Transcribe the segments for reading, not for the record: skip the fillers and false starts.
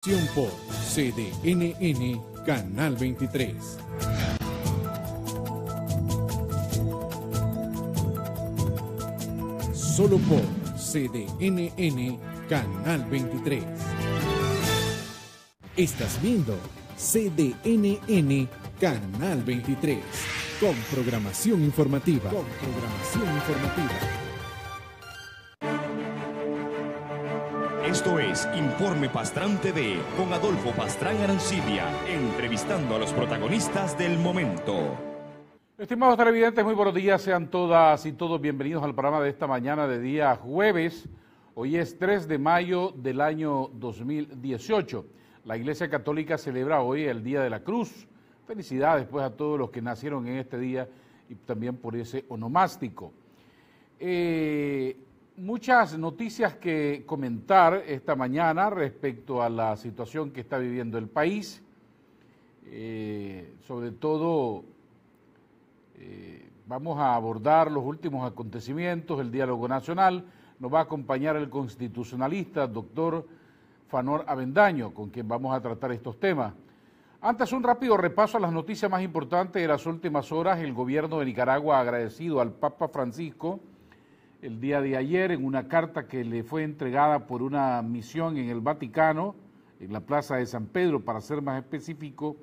Por CDNN Canal 23. Solo por CDNN Canal 23. Estás viendo CDNN Canal 23 con programación informativa. Esto es Informe Pastrán TV con Adolfo Pastrán Arancibia, entrevistando a los protagonistas del momento. Estimados televidentes, muy buenos días, sean todas y todos bienvenidos al programa de esta mañana de día jueves. Hoy es 3 de mayo del año 2018. La Iglesia Católica celebra hoy el Día de la Cruz. Felicidades pues a todos los que nacieron en este día y también por ese onomástico. Muchas noticias que comentar esta mañana respecto a la situación que está viviendo el país. Sobre todo vamos a abordar los últimos acontecimientos, el diálogo nacional. Nos va a acompañar el constitucionalista, doctor Fanor Avendaño, con quien vamos a tratar estos temas. Antes, un rápido repaso a las noticias más importantes de las últimas horas. El gobierno de Nicaragua ha agradecido al Papa Francisco el día de ayer en una carta que le fue entregada por una misión en el Vaticano, en la Plaza de San Pedro, para ser más específico,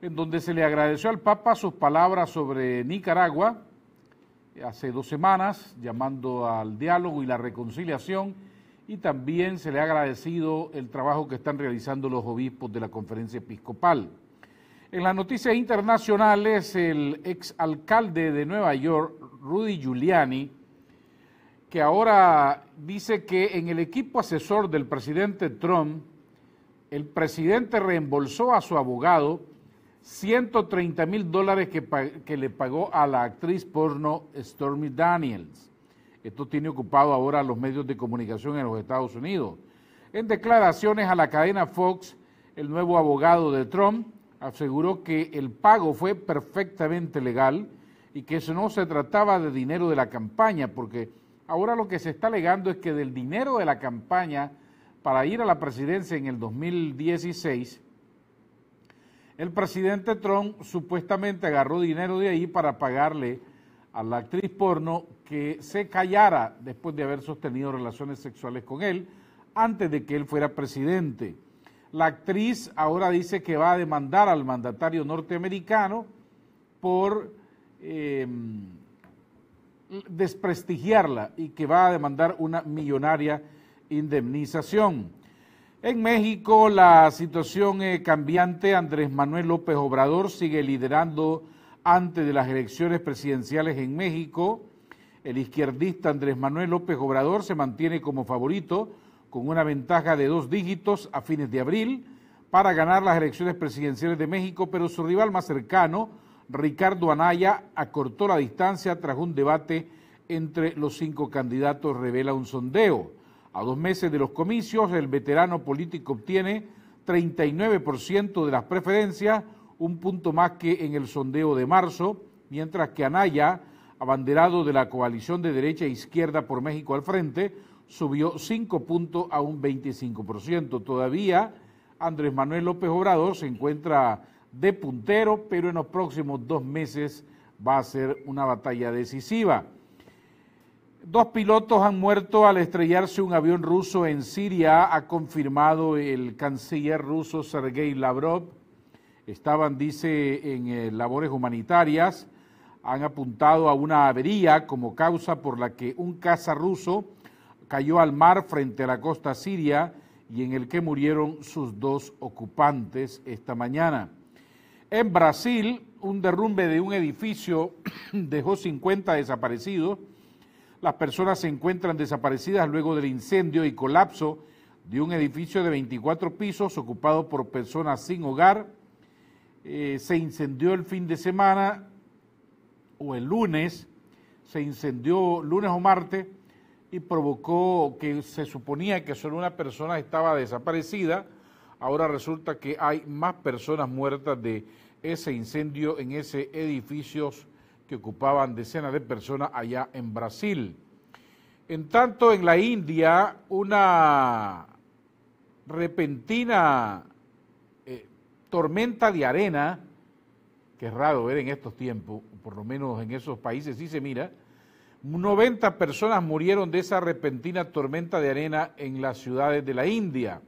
en donde se le agradeció al Papa sus palabras sobre Nicaragua hace 2 semanas, llamando al diálogo y la reconciliación, y también se le ha agradecido el trabajo que están realizando los obispos de la Conferencia Episcopal. En las noticias internacionales, el exalcalde de Nueva York, Rudy Giuliani, que ahora dice que en el equipo asesor del presidente Trump, el presidente reembolsó a su abogado $130,000 que le pagó a la actriz porno Stormy Daniels. Esto tiene ocupado ahora los medios de comunicación en los Estados Unidos. En declaraciones a la cadena Fox, el nuevo abogado de Trump aseguró que el pago fue perfectamente legal y que eso no se trataba de dinero de la campaña, porque ahora lo que se está alegando es que del dinero de la campaña para ir a la presidencia en el 2016, el presidente Trump supuestamente agarró dinero de ahí para pagarle a la actriz porno que se callara después de haber sostenido relaciones sexuales con él antes de que él fuera presidente. La actriz ahora dice que va a demandar al mandatario norteamericano por desprestigiarla y que va a demandar una millonaria indemnización. En México, la situación cambiante. Andrés Manuel López Obrador sigue liderando antes de las elecciones presidenciales en México. El izquierdista Andrés Manuel López Obrador se mantiene como favorito con una ventaja de 2 dígitos a fines de abril para ganar las elecciones presidenciales de México, pero su rival más cercano, Ricardo Anaya, acortó la distancia tras un debate entre los 5 candidatos, revela un sondeo. A 2 meses de los comicios, el veterano político obtiene 39% de las preferencias, un punto más que en el sondeo de marzo, mientras que Anaya, abanderado de la coalición de derecha e izquierda por México al frente, subió 5 puntos a un 25%. Todavía Andrés Manuel López Obrador se encuentra de puntero, pero en los próximos 2 meses va a ser una batalla decisiva. 2 pilotos han muerto al estrellarse un avión ruso en Siria, ha confirmado el canciller ruso Sergei Lavrov. Estaban, dice, en labores humanitarias. Han apuntado a una avería como causa por la que un caza ruso cayó al mar frente a la costa siria y en el que murieron sus 2 ocupantes esta mañana. En Brasil, un derrumbe de un edificio dejó 50 desaparecidos. Las personas se encuentran desaparecidas luego del incendio y colapso de un edificio de 24 pisos ocupado por personas sin hogar. Se incendió el fin de semana o el lunes, se incendió lunes o martes y provocó que se suponía que solo una persona estaba desaparecida. Ahora resulta que hay más personas muertas de ese incendio en ese edificio que ocupaban decenas de personas allá en Brasil. En tanto, en la India, una repentina tormenta de arena, que es raro ver en estos tiempos, por lo menos en esos países sí se mira. 90 personas murieron de esa repentina tormenta de arena en las ciudades de la India.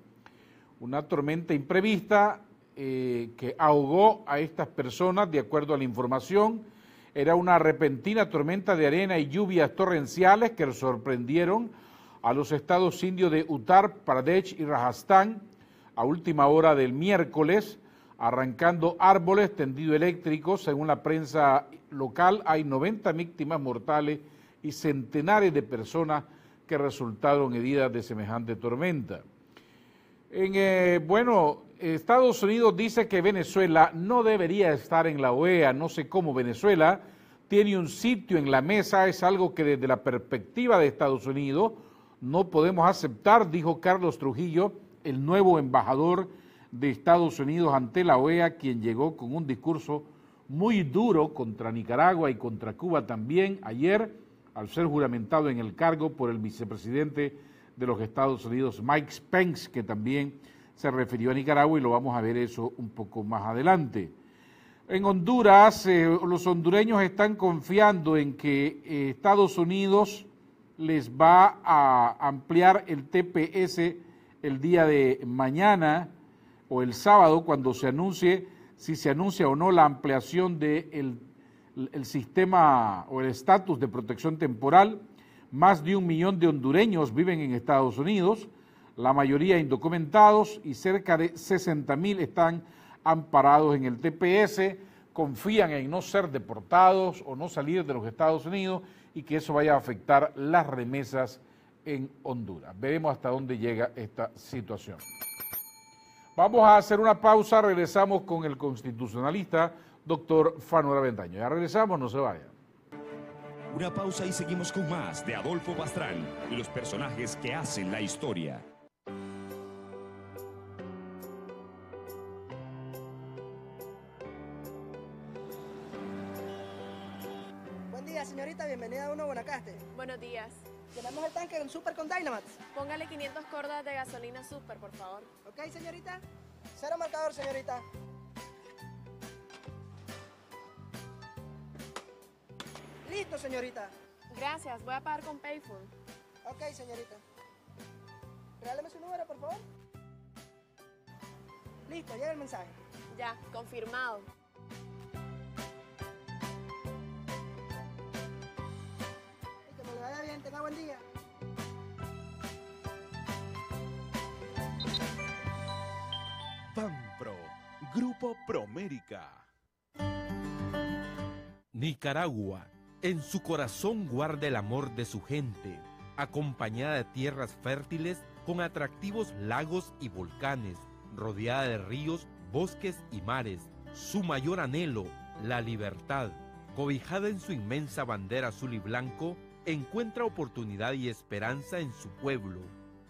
Una tormenta imprevista que ahogó a estas personas, de acuerdo a la información. Era una repentina tormenta de arena y lluvias torrenciales que sorprendieron a los estados indios de Uttar Pradesh y Rajasthan a última hora del miércoles, arrancando árboles, tendidos eléctricos. Según la prensa local, hay 90 víctimas mortales y centenares de personas que resultaron heridas de semejante tormenta. Estados Unidos dice que Venezuela no debería estar en la OEA. No sé cómo Venezuela tiene un sitio en la mesa, es algo que desde la perspectiva de Estados Unidos no podemos aceptar, dijo Carlos Trujillo, el nuevo embajador de Estados Unidos ante la OEA, quien llegó con un discurso muy duro contra Nicaragua y contra Cuba también ayer, al ser juramentado en el cargo por el vicepresidente de los Estados Unidos, Mike Pence, que también se refirió a Nicaragua, y lo vamos a ver eso un poco más adelante. En Honduras, los hondureños están confiando en que Estados Unidos les va a ampliar el TPS el día de mañana o el sábado, cuando se anuncie, si se anuncia o no la ampliación del sistema o el estatus de protección temporal. Más de 1 millón de hondureños viven en Estados Unidos, la mayoría indocumentados, y cerca de 60,000 están amparados en el TPS, confían en no ser deportados o no salir de los Estados Unidos y que eso vaya a afectar las remesas en Honduras. Veremos hasta dónde llega esta situación. Vamos a hacer una pausa, regresamos con el constitucionalista, doctor Fanor Avendaño. Ya regresamos, no se vaya. Una pausa y seguimos con más de Adolfo Pastrán y los personajes que hacen la historia. Buen día, señorita, bienvenida a Uno Guanacaste. Buenos días. Llenamos el tanque de un Super con Dynamax. Póngale 500 cordas de gasolina Super, por favor. Ok, señorita. Cero marcador, señorita. Listo, señorita. Gracias, voy a pagar con Payphone. Ok, señorita. Regáleme su número, por favor. Listo, llega el mensaje. Ya, confirmado. Y que me le vaya bien, tenga buen día. FANPRO, Grupo Promérica. Nicaragua, en su corazón guarda el amor de su gente, acompañada de tierras fértiles con atractivos lagos y volcanes, rodeada de ríos, bosques y mares. Su mayor anhelo, la libertad, cobijada en su inmensa bandera azul y blanco, encuentra oportunidad y esperanza en su pueblo.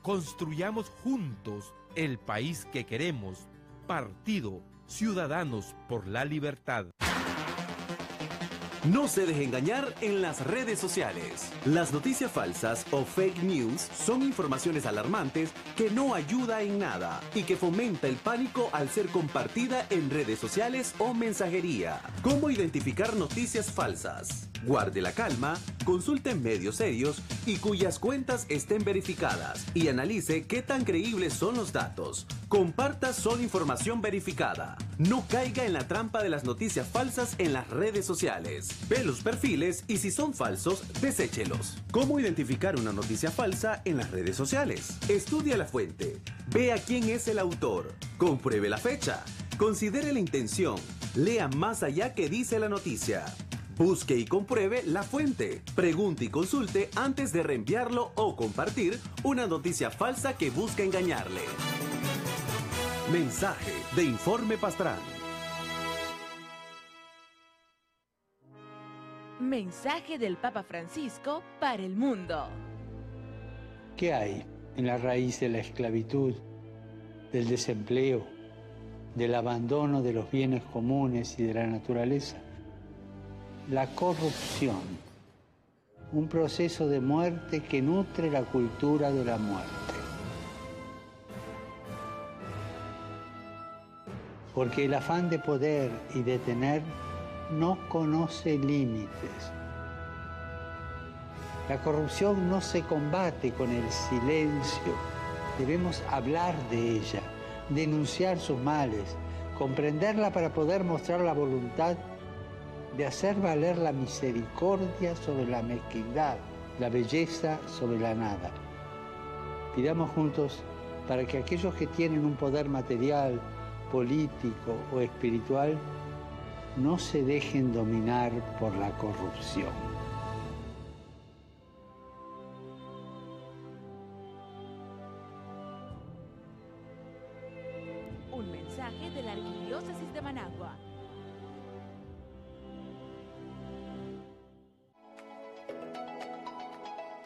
Construyamos juntos el país que queremos. Partido Ciudadanos por la Libertad. No se deje engañar en las redes sociales. Las noticias falsas o fake news son informaciones alarmantes que no ayuda en nada y que fomenta el pánico al ser compartida en redes sociales o mensajería. ¿Cómo identificar noticias falsas? Guarde la calma, consulte medios serios y cuyas cuentas estén verificadas y analice qué tan creíbles son los datos. Comparta solo información verificada. No caiga en la trampa de las noticias falsas en las redes sociales. Ve los perfiles y si son falsos, deséchelos. ¿Cómo identificar una noticia falsa en las redes sociales? Estudia la fuente. Vea quién es el autor. Compruebe la fecha. Considere la intención. Lea más allá que dice la noticia. Busque y compruebe la fuente. Pregunte y consulte antes de reenviarlo o compartir una noticia falsa que busca engañarle. Mensaje de Informe Pastrán. Mensaje del Papa Francisco para el mundo. ¿Qué hay en la raíz de la esclavitud, del desempleo, del abandono de los bienes comunes y de la naturaleza? La corrupción, un proceso de muerte que nutre la cultura de la muerte. porque el afán de poder y de tener no conoce límites. La corrupción no se combate con el silencio. Debemos hablar de ella, denunciar sus males, comprenderla para poder mostrar la voluntad de hacer valer la misericordia sobre la mezquindad, la belleza sobre la nada. Pidamos juntos para que aquellos que tienen un poder material, político o espiritual no se dejen dominar por la corrupción. Un mensaje de la Arquidiócesis de Managua.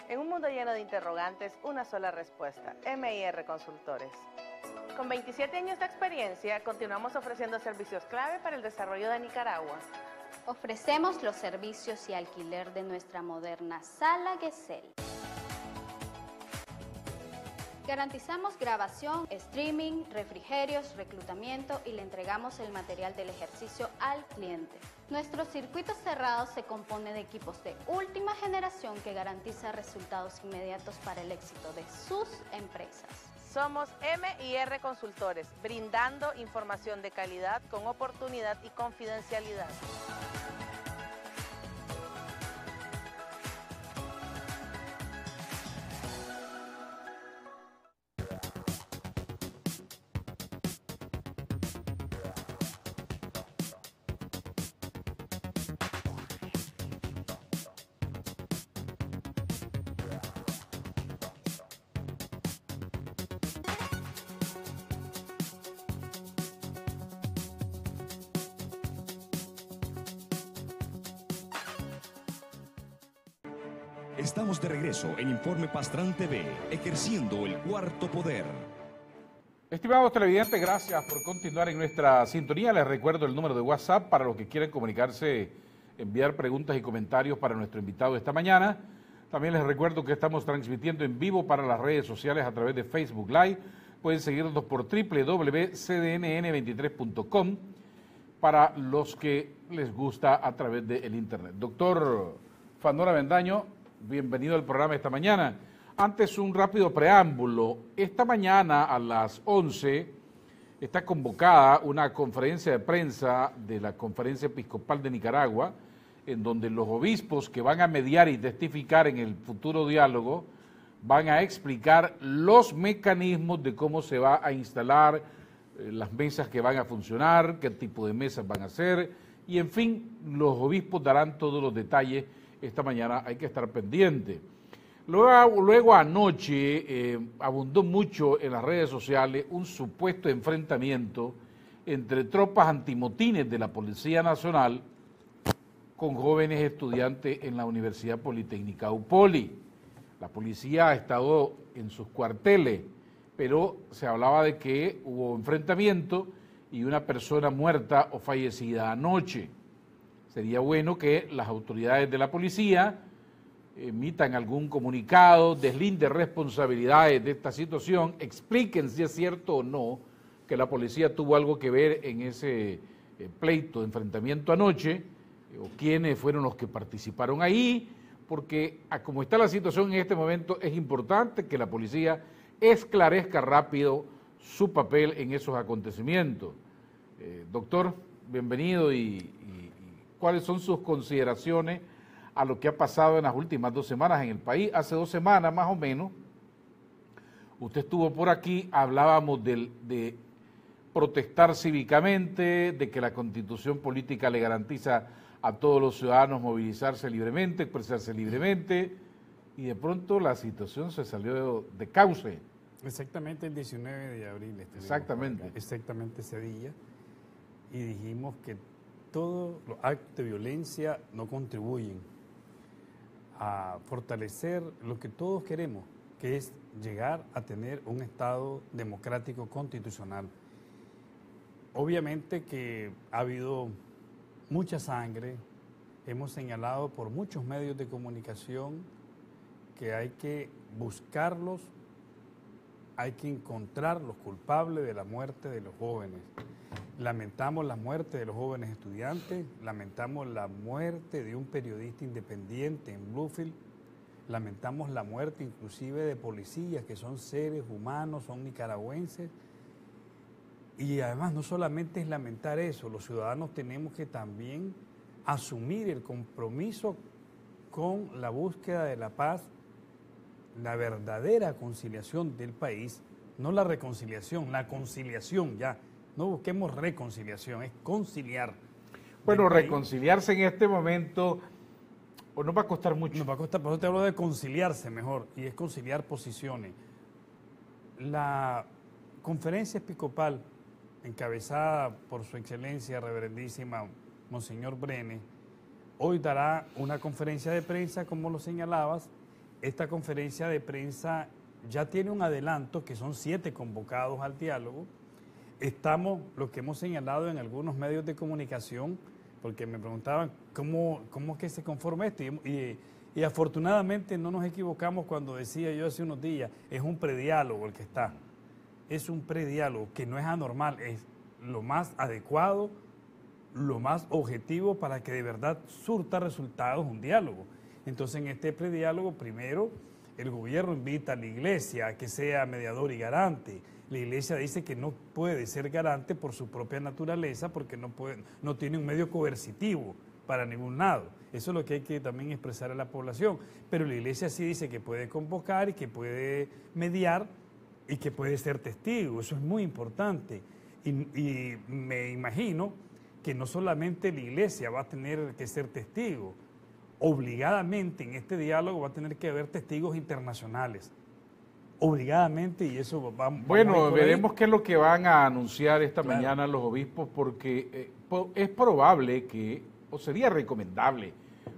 En un mundo lleno de interrogantes, una sola respuesta: MIR Consultores. Con 27 años de experiencia, continuamos ofreciendo servicios clave para el desarrollo de Nicaragua. Ofrecemos los servicios y alquiler de nuestra moderna Sala Gesell. Garantizamos grabación, streaming, refrigerios, reclutamiento y le entregamos el material del ejercicio al cliente. Nuestro circuito cerrado se compone de equipos de última generación que garantiza resultados inmediatos para el éxito de sus empresas. Somos MIR Consultores, brindando información de calidad con oportunidad y confidencialidad. Estamos de regreso en Informe Pastrán TV, ejerciendo el cuarto poder. Estimados televidentes, gracias por continuar en nuestra sintonía. Les recuerdo el número de WhatsApp para los que quieran comunicarse, enviar preguntas y comentarios para nuestro invitado esta mañana. También les recuerdo que estamos transmitiendo en vivo para las redes sociales a través de Facebook Live. Pueden seguirnos por www.cdnn23.com para los que les gusta a través del internet. Doctor Fandora Avendaño, bienvenido al programa esta mañana. Antes, un rápido preámbulo. Esta mañana a las 11 está convocada una conferencia de prensa de la Conferencia Episcopal de Nicaragua, en donde los obispos que van a mediar y testificar en el futuro diálogo van a explicar los mecanismos de cómo se va a instalar, las mesas que van a funcionar, qué tipo de mesas van a ser, y en fin, los obispos darán todos los detalles. Esta mañana hay que estar pendiente. Luego anoche abundó mucho en las redes sociales un supuesto enfrentamiento entre tropas antimotines de la Policía Nacional con jóvenes estudiantes en la Universidad Politécnica UPOLI. La policía ha estado en sus cuarteles, pero se hablaba de que hubo enfrentamiento y una persona muerta o fallecida anoche. Sería bueno que las autoridades de la policía emitan algún comunicado, deslinden responsabilidades de esta situación, expliquen si es cierto o no que la policía tuvo algo que ver en ese pleito, enfrentamiento anoche, o quiénes fueron los que participaron ahí, porque como está la situación en este momento, es importante que la policía esclarezca rápido su papel en esos acontecimientos. Doctor, bienvenido y ¿cuáles son sus consideraciones a lo que ha pasado en las últimas 2 semanas en el país? Hace 2 semanas más o menos, usted estuvo por aquí, hablábamos de protestar cívicamente, de que la Constitución política le garantiza a todos los ciudadanos movilizarse libremente, expresarse libremente, y de pronto la situación se salió de cauce. Exactamente el 19 de abril. Exactamente. Exactamente ese día, y dijimos que todos los actos de violencia no contribuyen a fortalecer lo que todos queremos, que es llegar a tener un Estado democrático constitucional. Obviamente que ha habido mucha sangre, hemos señalado por muchos medios de comunicación que hay que buscarlos hay que encontrar los culpables de la muerte de los jóvenes. Lamentamos la muerte de los jóvenes estudiantes, lamentamos la muerte de un periodista independiente en Bluefield, lamentamos la muerte inclusive de policías que son seres humanos, son nicaragüenses. Y además no solamente es lamentar eso, los ciudadanos tenemos que también asumir el compromiso con la búsqueda de la paz, la verdadera conciliación del país, no la reconciliación, la conciliación ya. No busquemos reconciliación, es conciliar. Bueno, reconciliarse en este momento o nos va a costar mucho. Nos va a costar, por eso te hablo de conciliarse mejor, y es conciliar posiciones. La conferencia episcopal, encabezada por su excelencia reverendísima Monseñor Brenes, hoy dará una conferencia de prensa, como lo señalabas. Esta conferencia de prensa ya tiene un adelanto, que son 7 convocados al diálogo. Estamos, lo que hemos señalado en algunos medios de comunicación, porque me preguntaban cómo es que se conforma esto, y afortunadamente no nos equivocamos cuando decía yo hace unos días, es un prediálogo el que está. Es un prediálogo que no es anormal, es lo más adecuado, lo más objetivo para que de verdad surta resultados un diálogo. Entonces, en este prediálogo, primero, el gobierno invita a la iglesia a que sea mediador y garante. La iglesia dice que no puede ser garante por su propia naturaleza, porque no tiene un medio coercitivo para ningún lado. Eso es lo que hay que también expresar a la población. Pero la iglesia sí dice que puede convocar y que puede mediar y que puede ser testigo. Eso es muy importante. Y me imagino que no solamente la iglesia va a tener que ser testigo, obligadamente en este diálogo va a tener que haber testigos internacionales. Obligadamente, y eso va. Bueno, veremos qué es lo que van a anunciar esta mañana los obispos, porque es probable que, o sería recomendable,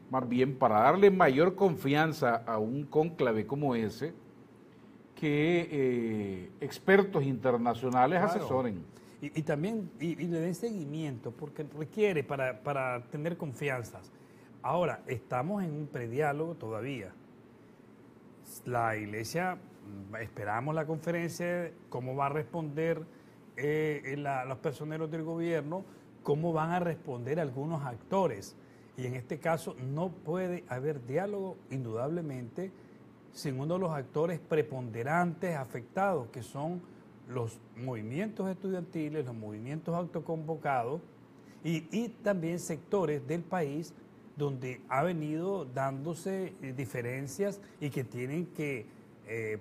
más bien para darle mayor confianza a un cónclave como ese, que expertos internacionales asesoren. Y también le den seguimiento, porque requiere para tener confianzas. Ahora, estamos en un prediálogo todavía. La iglesia, esperamos la conferencia, cómo va a responder los personeros del gobierno, cómo van a responder algunos actores. Y en este caso no puede haber diálogo, indudablemente, sin uno de los actores preponderantes afectados, que son los movimientos estudiantiles, los movimientos autoconvocados y también sectores del país donde ha venido dándose diferencias y que tienen que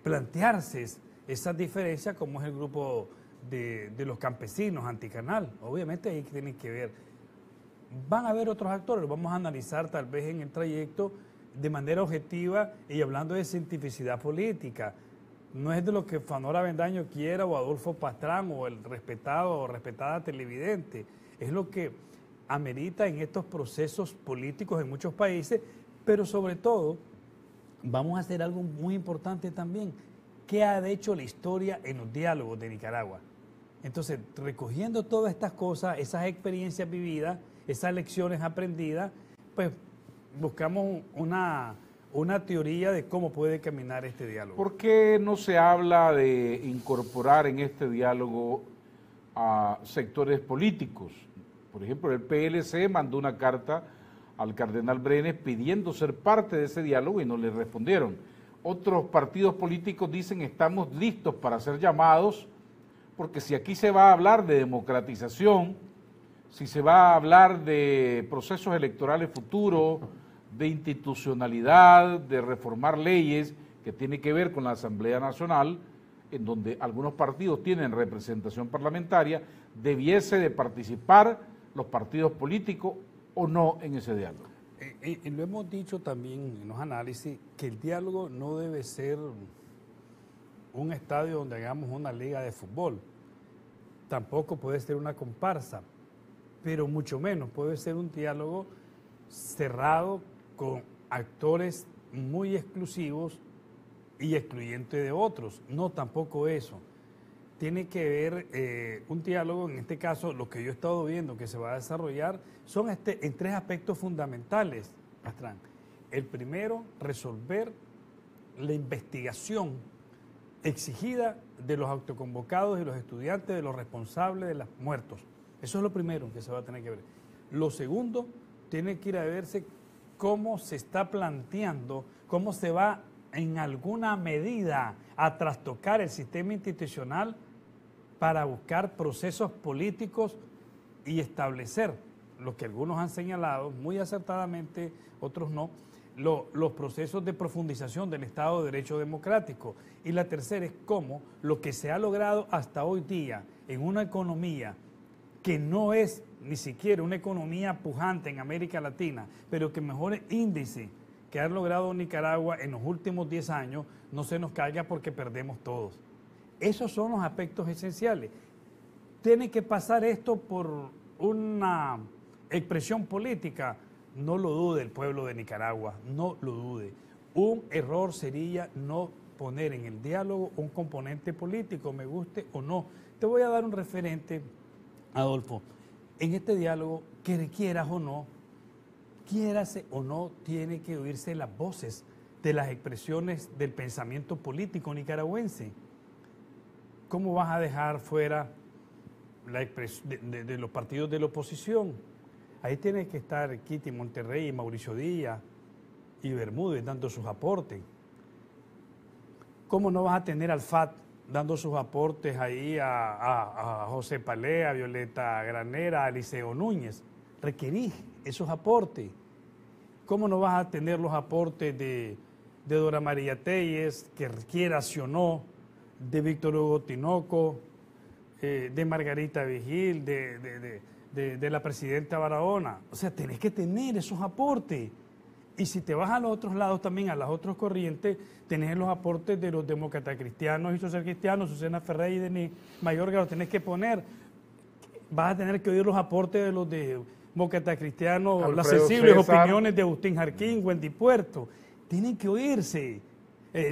plantearse esas diferencias, como es el grupo de los campesinos anticanal. Obviamente ahí tienen que ver. Van a haber otros actores, los vamos a analizar tal vez en el trayecto de manera objetiva y hablando de cientificidad política. No es de lo que Fanora Avendaño quiera o Adolfo Pastrán o el respetado o respetada televidente. Es lo que amerita en estos procesos políticos en muchos países, pero sobre todo vamos a hacer algo muy importante también. ¿Qué ha hecho la historia en los diálogos de Nicaragua? Entonces, recogiendo todas estas cosas, esas experiencias vividas, esas lecciones aprendidas, pues buscamos una teoría de cómo puede caminar este diálogo. ¿Por qué no se habla de incorporar en este diálogo a sectores políticos? Por ejemplo, el PLC mandó una carta al cardenal Brenes pidiendo ser parte de ese diálogo y no le respondieron. Otros partidos políticos dicen estamos listos para ser llamados, porque si aquí se va a hablar de democratización, si se va a hablar de procesos electorales futuros, de institucionalidad, de reformar leyes que tiene que ver con la Asamblea Nacional, en donde algunos partidos tienen representación parlamentaria, debiese de participar los partidos políticos o no en ese diálogo. Y lo hemos dicho también en los análisis, que el diálogo no debe ser un estadio donde hagamos una liga de fútbol, tampoco puede ser una comparsa, pero mucho menos puede ser un diálogo cerrado con actores muy exclusivos y excluyentes de otros. No, tampoco eso. Tiene que ver un diálogo, en este caso, lo que yo he estado viendo que se va a desarrollar, son en 3 aspectos fundamentales, Pastrán. El primero, resolver la investigación exigida de los autoconvocados y los estudiantes, de los responsables de los muertos. Eso es lo primero que se va a tener que ver. Lo segundo, tiene que ir a verse cómo se está planteando, cómo se va en alguna medida a trastocar el sistema institucional para buscar procesos políticos y establecer lo que algunos han señalado, muy acertadamente, otros no, los procesos de profundización del Estado de Derecho democrático. Y la tercera es cómo lo que se ha logrado hasta hoy día en una economía que no es ni siquiera una economía pujante en América Latina, pero que mejor índice que ha logrado Nicaragua en los últimos 10 años, no se nos caiga porque perdemos todos. Esos son los aspectos esenciales. Tiene que pasar esto por una expresión política. No lo dude el pueblo de Nicaragua, no lo dude. Un error sería no poner en el diálogo un componente político, me guste o no. Te voy a dar un referente, Adolfo. En este diálogo, que quieras o no, quiérase o no, tiene que oírse las voces de las expresiones del pensamiento político nicaragüense. ¿Cómo vas a dejar fuera de los partidos de la oposición? Ahí tiene que estar Kitty Monterrey, Mauricio Díaz y Bermúdez dando sus aportes. ¿Cómo no vas a tener al FAT dando sus aportes ahí a José Palea, a Violeta Granera, a Eliseo Núñez? Requerís esos aportes. ¿Cómo no vas a tener los aportes de Dora María Telles, que quieras o no, de Víctor Hugo Tinoco, de Margarita Vigil, de la presidenta Barahona? O sea, tenés que tener esos aportes. Y si te vas a los otros lados también, a las otras corrientes, tenés los aportes de los demócratas cristianos y socialcristianos, Susana Ferrey y Denis Mayorga, los tenés que poner. Vas a tener que oír los aportes de los demócratas cristianos, Alfredo las sensibles César, opiniones de Agustín Jarquín, Wendy Puerto. Tienen que oírse.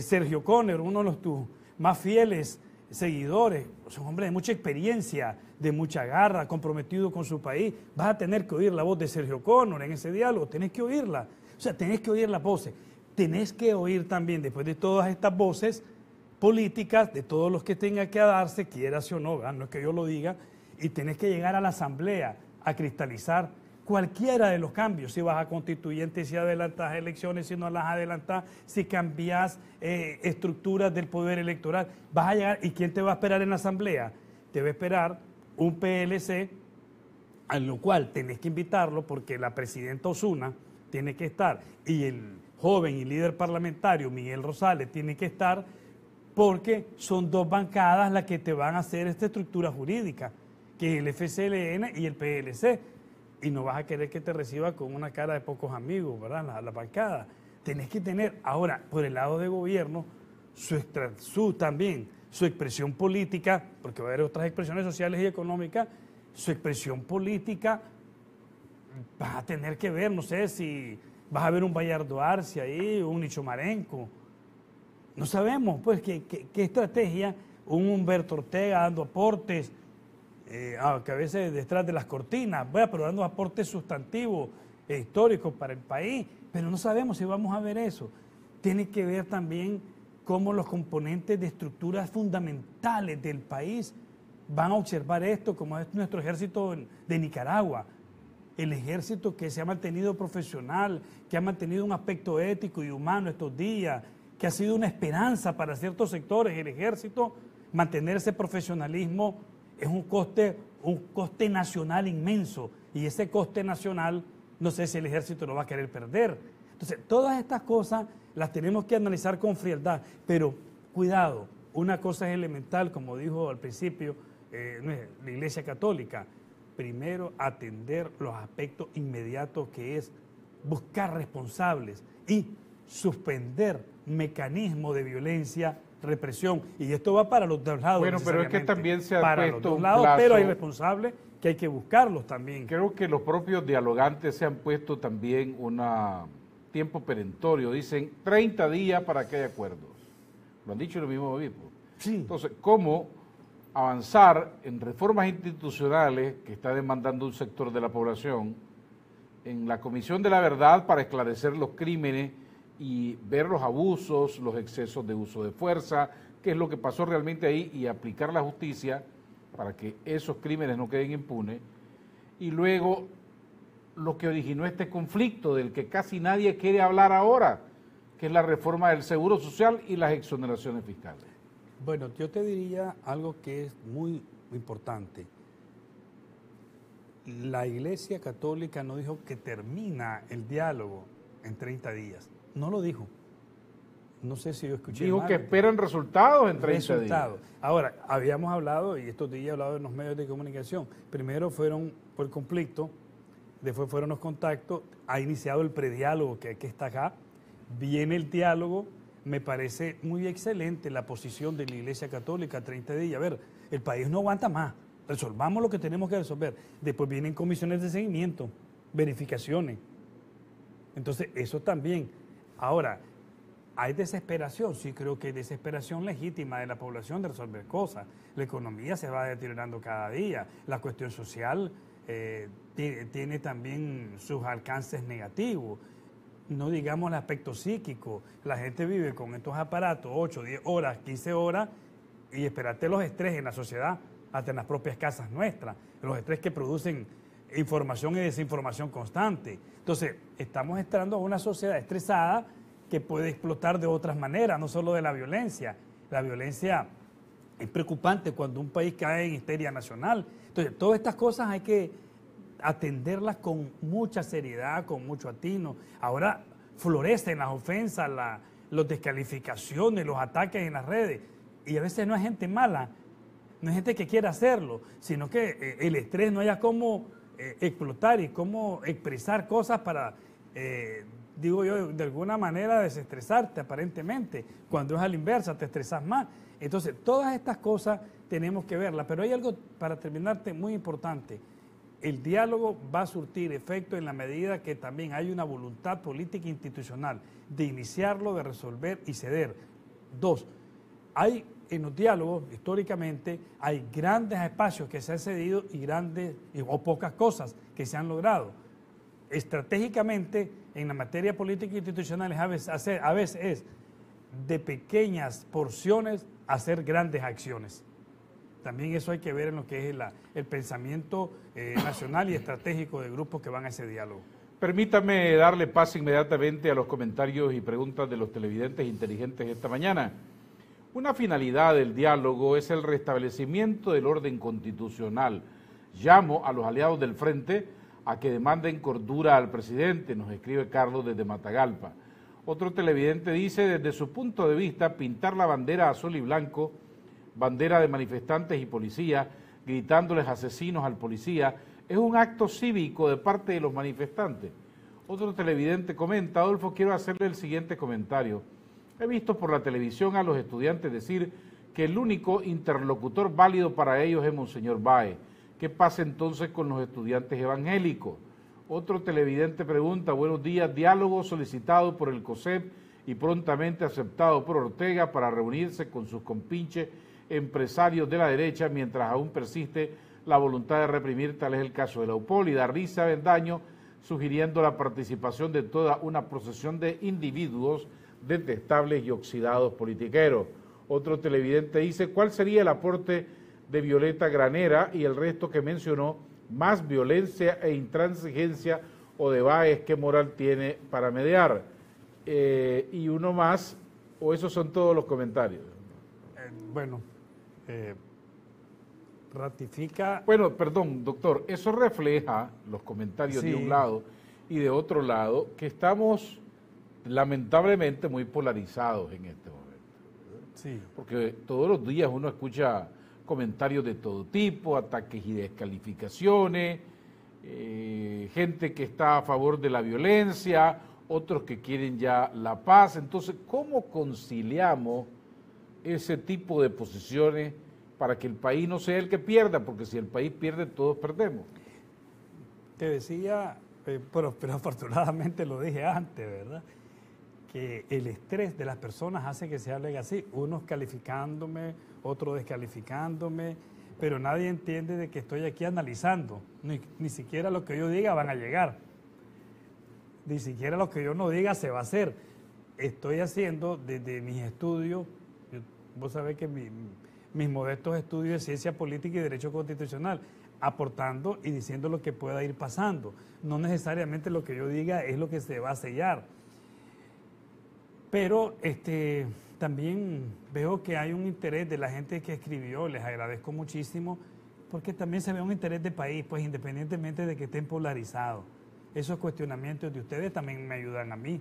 Sergio Conner, uno de tus más fieles seguidores, es un hombre de mucha experiencia, de mucha garra, comprometido con su país. Vas a tener que oír la voz de Sergio Conner en ese diálogo, tenés que oírla. O sea, tenés que oír las voces. Tenés que oír también, después de todas estas voces políticas, de todos los que tengan que darse, quieras o no, no es que yo lo diga, y tenés que llegar a la asamblea a cristalizar cualquiera de los cambios, si vas a constituyente, si adelantás elecciones, si no las adelantás, si cambiás estructuras del poder electoral, vas a llegar. ¿Y quién te va a esperar en la asamblea? Te va a esperar un PLC, a lo cual tenés que invitarlo porque la presidenta Osuna tiene que estar y el joven y líder parlamentario Miguel Rosales tiene que estar, porque son dos bancadas las que te van a hacer esta estructura jurídica, que es el FCLN y el PLC. Y no vas a querer que te reciba con una cara de pocos amigos, ¿verdad? La bancada. Tenés que tener, ahora, por el lado de gobierno, su expresión política, porque va a haber otras expresiones sociales y económicas, su expresión política, vas a tener que ver, no sé si vas a ver un Bayardo Arce ahí, un Nicho Marenco. No sabemos, pues, qué estrategia, un Humberto Ortega dando aportes, que a veces detrás de las cortinas, pero dando aportes sustantivos e históricos para el país, pero no sabemos si vamos a ver eso. Tiene que ver también cómo los componentes de estructuras fundamentales del país van a observar esto, como es nuestro ejército de Nicaragua, el ejército que se ha mantenido profesional, que ha mantenido un aspecto ético y humano estos días, que ha sido una esperanza para ciertos sectores. El ejército, mantener ese profesionalismo es un coste nacional inmenso, y ese coste nacional no sé si el ejército lo va a querer perder. Entonces, todas estas cosas las tenemos que analizar con frialdad, pero cuidado, una cosa es elemental, como dijo al principio la Iglesia Católica: primero atender los aspectos inmediatos, que es buscar responsables y suspender mecanismos de violencia, represión, y esto va para los dos lados. Bueno, pero es que también se ha para puesto los dos un lados, plazo. pero hay responsables que hay que buscarlos también. Creo que los propios dialogantes se han puesto también un tiempo perentorio. Dicen 30 días para que haya acuerdos. Lo han dicho los mismos obispos. Sí. Entonces, ¿cómo avanzar en reformas institucionales que está demandando un sector de la población, en la Comisión de la Verdad para esclarecer los crímenes y ver los abusos, los excesos de uso de fuerza, qué es lo que pasó realmente ahí y aplicar la justicia para que esos crímenes no queden impunes. Y luego lo que originó este conflicto del que casi nadie quiere hablar ahora, que es la reforma del Seguro Social y las exoneraciones fiscales. Bueno, yo te diría algo que es muy importante. La Iglesia Católica no dijo que termina el diálogo en 30 días. No lo dijo. No sé si yo escuché Dijo mal, que esperan resultados en 30 días. Ahora, habíamos hablado, y estos días he hablado en los medios de comunicación, primero fueron por el conflicto, después fueron los contactos, ha iniciado el prediálogo que está acá, viene el diálogo, me parece muy excelente la posición de la Iglesia Católica, 30 días. A ver, el país no aguanta más, resolvamos lo que tenemos que resolver. Después vienen comisiones de seguimiento, verificaciones. Entonces, eso también. Ahora, ¿hay desesperación? Sí, creo que hay desesperación legítima de la población de resolver cosas. La economía se va deteriorando cada día. La cuestión social tiene también sus alcances negativos. No digamos el aspecto psíquico. La gente vive con estos aparatos 8, 10 horas, 15 horas y espérate los estrés en la sociedad, hasta en las propias casas nuestras. Los estrés que producen información y desinformación constante. Entonces, estamos entrando a una sociedad estresada que puede explotar de otras maneras, no solo de la violencia. La violencia es preocupante cuando un país cae en histeria nacional. Entonces, todas estas cosas hay que atenderlas con mucha seriedad, con mucho atino. Ahora florecen las ofensas, las descalificaciones, los ataques en las redes. Y a veces no es gente mala, no es gente que quiera hacerlo, sino que el estrés no haya cómo explotar y cómo expresar cosas para... digo yo, de alguna manera desestresarte aparentemente. Cuando es a la inversa, te estresas más. Entonces, todas estas cosas tenemos que verlas. Pero hay algo, para terminarte, muy importante. El diálogo va a surtir efecto en la medida que también hay una voluntad política e institucional de iniciarlo, de resolver y ceder. 2, hay en los diálogos, históricamente, hay grandes espacios que se han cedido y grandes o pocas cosas que se han logrado. Estratégicamente, en la materia política e institucional, a veces es de pequeñas porciones hacer grandes acciones. También eso hay que ver en lo que es el pensamiento nacional y estratégico de grupos que van a ese diálogo. Permítame darle paso inmediatamente a los comentarios y preguntas de los televidentes inteligentes esta mañana. Una finalidad del diálogo es el restablecimiento del orden constitucional. Llamo a los aliados del Frente a que demanden cordura al presidente, nos escribe Carlos desde Matagalpa. Otro televidente dice, desde su punto de vista, pintar la bandera azul y blanco, bandera de manifestantes y policía, gritándoles asesinos al policía, es un acto cívico de parte de los manifestantes. Otro televidente comenta, Adolfo, quiero hacerle el siguiente comentario. He visto por la televisión a los estudiantes decir que el único interlocutor válido para ellos es Monseñor Báez. ¿Qué pasa entonces con los estudiantes evangélicos? Otro televidente pregunta, buenos días, diálogo solicitado por el COSEP y prontamente aceptado por Ortega para reunirse con sus compinches empresarios de la derecha mientras aún persiste la voluntad de reprimir, tal es el caso de la UPOL, y da risa a Bendaño sugiriendo la participación de toda una procesión de individuos detestables y oxidados politiqueros. Otro televidente dice, ¿cuál sería el aporte de Violeta Granera y el resto que mencionó, más violencia e intransigencia o de Báez, qué moral tiene para mediar? Y uno más, o esos son todos los comentarios. Ratifica... Bueno, perdón, doctor, eso refleja los comentarios de un lado y de otro lado, que estamos lamentablemente muy polarizados en este momento. Sí. Porque todos los días uno escucha comentarios de todo tipo, ataques y descalificaciones, gente que está a favor de la violencia, otros que quieren ya la paz. Entonces, ¿cómo conciliamos ese tipo de posiciones para que el país no sea el que pierda? Porque si el país pierde, todos perdemos. Te decía, pero afortunadamente lo dije antes, ¿verdad?, que el estrés de las personas hace que se hablen así, unos calificándome, otros descalificándome, pero nadie entiende de que estoy aquí analizando, ni siquiera lo que yo diga van a llegar, ni siquiera lo que yo no diga se va a hacer. Estoy haciendo desde mis estudios, yo Vos sabés que mis modestos estudios de ciencia política y derecho constitucional, aportando y diciendo lo que pueda ir pasando. No necesariamente lo que yo diga es lo que se va a sellar. Pero también veo que hay un interés de la gente que escribió, les agradezco muchísimo, porque también se ve un interés de país, pues independientemente de que estén polarizados. Esos cuestionamientos de ustedes también me ayudan a mí,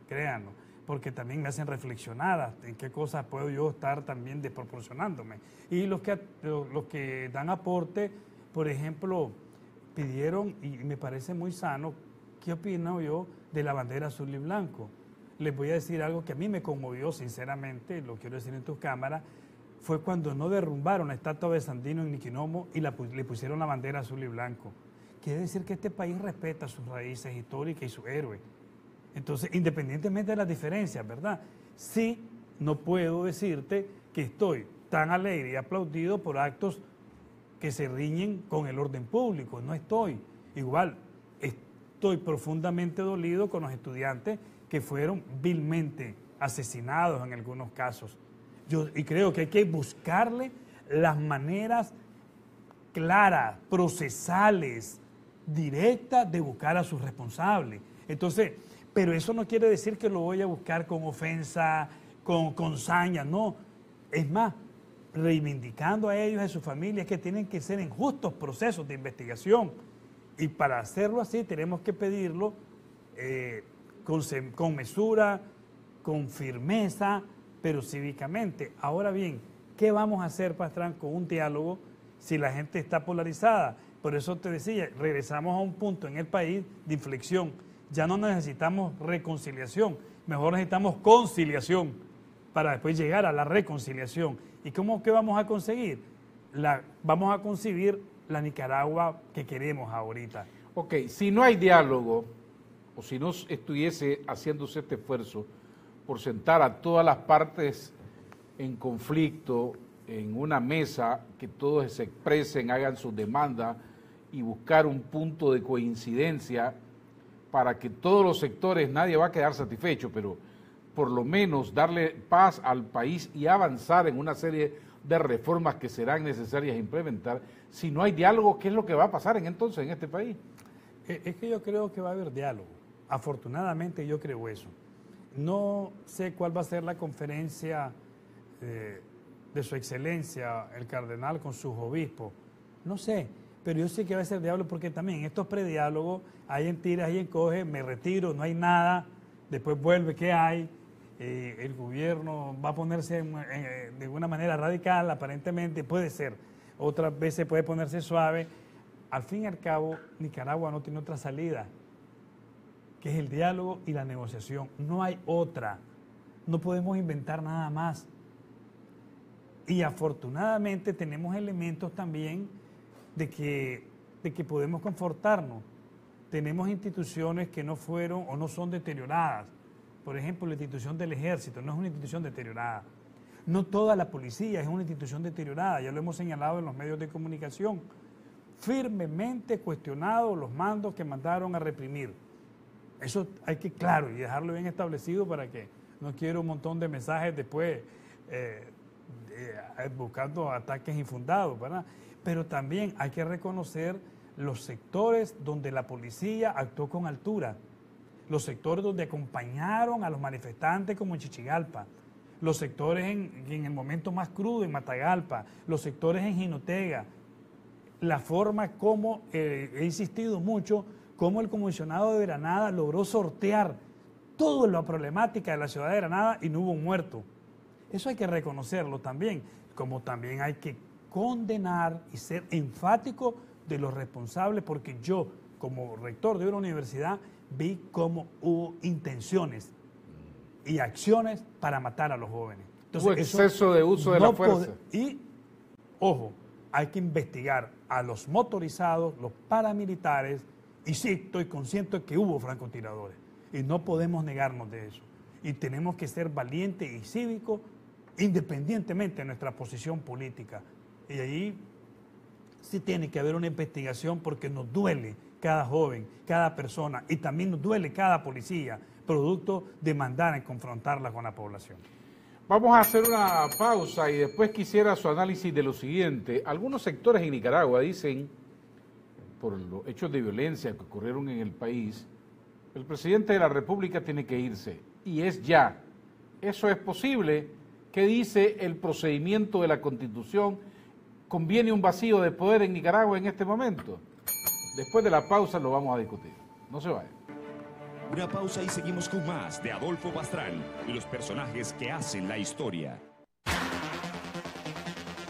créanlo, porque también me hacen reflexionar en qué cosas puedo yo estar también desproporcionándome. Y los que dan aporte, por ejemplo, pidieron, y me parece muy sano, ¿qué opino yo de la bandera azul y blanco? Les voy a decir algo que a mí me conmovió, sinceramente, lo quiero decir en tus cámaras, fue cuando no derrumbaron la estatua de Sandino en Niquinomo y le pusieron la bandera azul y blanco. Quiere decir que este país respeta sus raíces históricas y sus héroes. Entonces, independientemente de las diferencias, ¿verdad? Sí, no puedo decirte que estoy tan alegre y aplaudido por actos que se riñen con el orden público. No estoy. Igual, estoy profundamente dolido con los estudiantes que fueron vilmente asesinados en algunos casos. Y creo que hay que buscarle las maneras claras, procesales, directas de buscar a sus responsables. Entonces, pero eso no quiere decir que lo voy a buscar con ofensa, con saña, no. Es más, reivindicando a ellos y a sus familias que tienen que ser en justos procesos de investigación. Y para hacerlo así tenemos que pedirlo con mesura, con firmeza, pero cívicamente. Ahora bien, ¿qué vamos a hacer, Pastrán, con un diálogo si la gente está polarizada? Por eso te decía, regresamos a un punto en el país de inflexión. Ya no necesitamos reconciliación, mejor necesitamos conciliación para después llegar a la reconciliación. ¿Y qué vamos a conseguir? Vamos a concebir la Nicaragua que queremos ahorita. Ok, si no hay diálogo, o si no estuviese haciéndose este esfuerzo por sentar a todas las partes en conflicto en una mesa, que todos se expresen, hagan sus demandas y buscar un punto de coincidencia para que todos los sectores, nadie va a quedar satisfecho, pero por lo menos darle paz al país y avanzar en una serie de reformas que serán necesarias implementar. Si no hay diálogo, ¿qué es lo que va a pasar entonces en este país? Es que yo creo que va a haber diálogo. Afortunadamente yo creo eso. No sé cuál va a ser la conferencia de su excelencia, el cardenal, con sus obispos. No sé, pero yo sé que va a ser diálogo porque también en estos prediálogos hay en tiras, hay en coge, me retiro, no hay nada, después vuelve, ¿qué hay? El gobierno va a ponerse de una manera radical, aparentemente, puede ser. Otras veces puede ponerse suave. Al fin y al cabo, Nicaragua no tiene otra salida, que es el diálogo y la negociación. No hay otra. No podemos inventar nada más. Y afortunadamente tenemos elementos también de que podemos confortarnos. Tenemos instituciones que no fueron o no son deterioradas. Por ejemplo, la institución del ejército no es una institución deteriorada. No toda la policía es una institución deteriorada, ya lo hemos señalado en los medios de comunicación. Firmemente cuestionado los mandos que mandaron a reprimir. Eso hay que, claro, y dejarlo bien establecido para que no quiero un montón de mensajes después buscando ataques infundados, ¿verdad? Pero también hay que reconocer los sectores donde la policía actuó con altura, los sectores donde acompañaron a los manifestantes como en Chichigalpa, los sectores en el momento más crudo en Matagalpa, los sectores en Jinotega, la forma como, he insistido mucho, cómo el comisionado de Granada logró sortear toda la problemática de la ciudad de Granada y no hubo un muerto. Eso hay que reconocerlo también, como también hay que condenar y ser enfático de los responsables, porque yo, como rector de una universidad, vi cómo hubo intenciones y acciones para matar a los jóvenes. Entonces, hubo exceso de uso de la fuerza. Y, ojo, hay que investigar a los motorizados, los paramilitares, y sí, estoy consciente que hubo francotiradores, y no podemos negarnos de eso. Y tenemos que ser valientes y cívicos, independientemente de nuestra posición política. Y ahí sí tiene que haber una investigación porque nos duele cada joven, cada persona, y también nos duele cada policía, producto de mandar en confrontarla con la población. Vamos a hacer una pausa y después quisiera su análisis de lo siguiente. Algunos sectores en Nicaragua dicen, por los hechos de violencia que ocurrieron en el país, el presidente de la República tiene que irse, y es ya. ¿Eso es posible? ¿Qué dice el procedimiento de la Constitución? ¿Conviene un vacío de poder en Nicaragua en este momento? Después de la pausa lo vamos a discutir. No se vayan. Una pausa y seguimos con más de Adolfo Pastrán y los personajes que hacen la historia.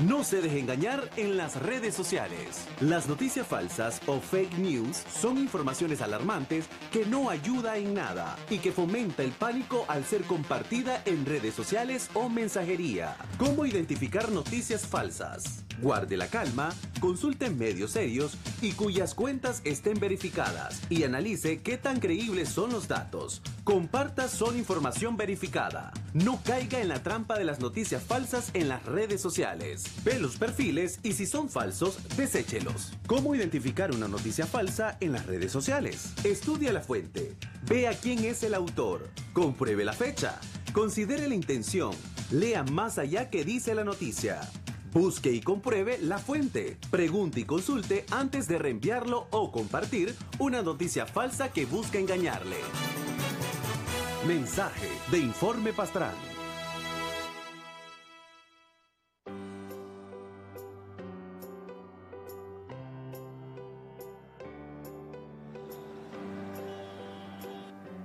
No se deje engañar en las redes sociales. Las noticias falsas o fake news son informaciones alarmantes que no ayuda en nada y que fomenta el pánico al ser compartida en redes sociales o mensajería. ¿Cómo identificar noticias falsas? Guarde la calma, consulte medios serios y cuyas cuentas estén verificadas y analice qué tan creíbles son los datos. Comparta solo información verificada. No caiga en la trampa de las noticias falsas en las redes sociales. Ve los perfiles y si son falsos, deséchelos. ¿Cómo identificar una noticia falsa en las redes sociales? Estudia la fuente. Vea quién es el autor. Compruebe la fecha. Considere la intención. Lea más allá que dice la noticia. Busque y compruebe la fuente. Pregunte y consulte antes de reenviarlo o compartir una noticia falsa que busca engañarle. Mensaje de Informe Pastrán.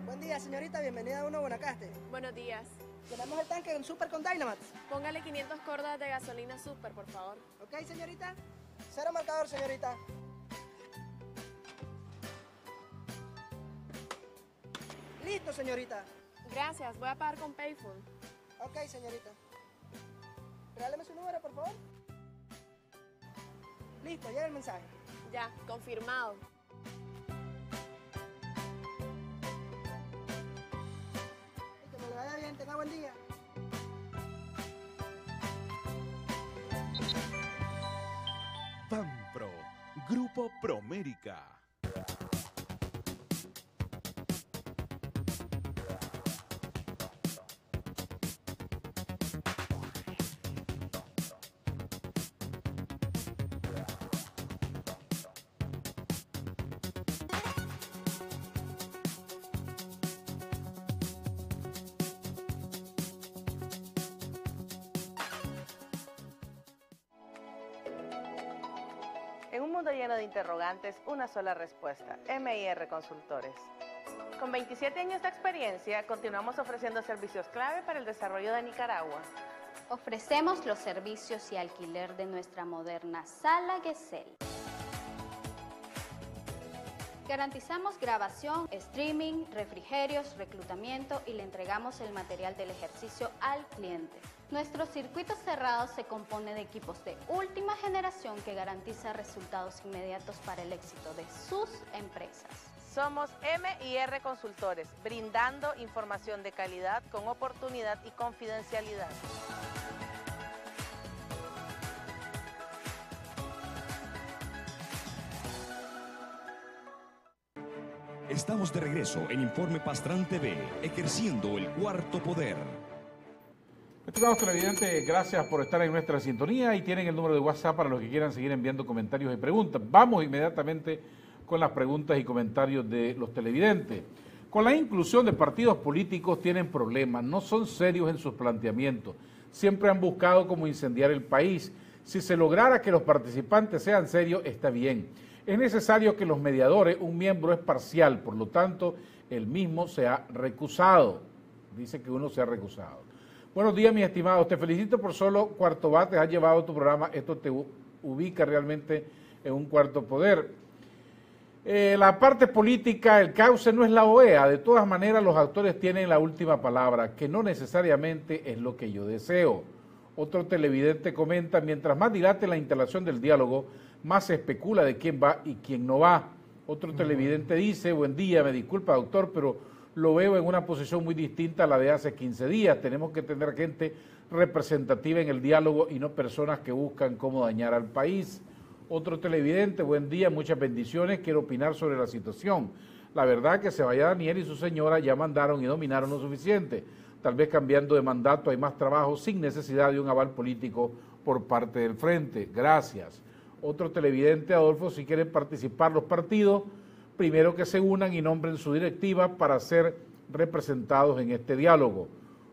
Buen día, señorita. Bienvenida a Uno Guanacaste. Buenos días. Llenamos el tanque en Super con Dynamax. Póngale 500 cordas de gasolina Super, por favor. Ok, señorita. Cero marcador, señorita. Listo, señorita. Gracias, voy a pagar con Payphone. Ok, señorita. Regáleme su número, por favor. Listo, llega el mensaje. Ya, confirmado. Que me le vaya bien, tenga buen día. PANPRO, Grupo Promérica. En un mundo lleno de interrogantes, una sola respuesta, MIR Consultores. Con 27 años de experiencia, continuamos ofreciendo servicios clave para el desarrollo de Nicaragua. Ofrecemos los servicios y alquiler de nuestra moderna Sala Gesell. Garantizamos grabación, streaming, refrigerios, reclutamiento y le entregamos el material del ejercicio al cliente. Nuestro circuito cerrado se compone de equipos de última generación que garantiza resultados inmediatos para el éxito de sus empresas. Somos MIR Consultores, brindando información de calidad con oportunidad y confidencialidad. Estamos de regreso en Informe Pastrán TV, ejerciendo el cuarto poder. Estimados televidentes, gracias por estar en nuestra sintonía y tienen el número de WhatsApp para los que quieran seguir enviando comentarios y preguntas. Vamos inmediatamente con las preguntas y comentarios de los televidentes. Con la inclusión de partidos políticos tienen problemas, no son serios en sus planteamientos. Siempre han buscado cómo incendiar el país. Si se lograra que los participantes sean serios, está bien. Es necesario que los mediadores, un miembro es parcial, por lo tanto, el mismo se ha recusado. Dice que uno se ha recusado. Buenos días, mis estimados. Te felicito por solo cuarto bate. Has llevado tu programa. Esto te ubica realmente en un cuarto poder. La parte política, el cauce no es la OEA. De todas maneras, los actores tienen la última palabra, que no necesariamente es lo que yo deseo. Otro televidente comenta, mientras más dilate la instalación del diálogo, más se especula de quién va y quién no va. Otro televidente dice, buen día, me disculpa doctor, pero lo veo en una posición muy distinta a la de hace 15 días. Tenemos que tener gente representativa en el diálogo y no personas que buscan cómo dañar al país. Otro televidente, buen día, muchas bendiciones, quiero opinar sobre la situación. La verdad que se vaya Daniel y su señora ya mandaron y dominaron lo suficiente. tal vez cambiando de mandato hay más trabajo sin necesidad de un aval político por parte del frente. Gracias. Otro televidente, Adolfo, si quieren participar los partidos, primero que se unan y nombren su directiva para ser representados en este diálogo.